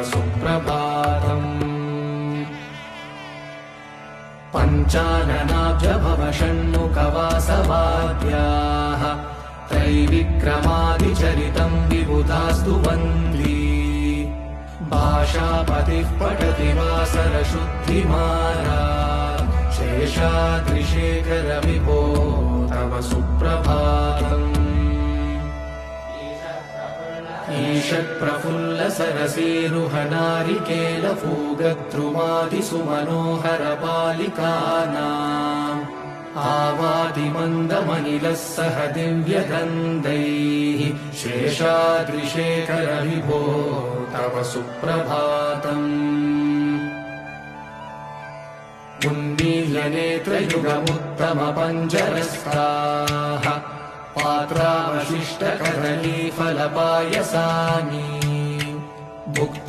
सुप्रभातम् पञ्चाननाब्जभव षण्मुखवासवाद्याः त्रैविक्रमादिचरितम् विबुधास्तु वन्दी भाषापतिः पठति वासरशुद्धिमाला शेषाद्रिशेखर विभो तव सुप्रभातम् ईषत्प्रफुल्ल सरसीरुहनारिकेलफूगद्रुमादिसुमनोहर बालिकानाम् आवादिमन्दमनिलः सह दिव्यगन्धैः शेषाद्रिशेखर विभो तव सुप्रभातम् उन्मील्यनेत्रयुगमुत्तमपञ्जरस्थाः पात्रावशिष्टकदलीफलपायसानि भुक्त्वा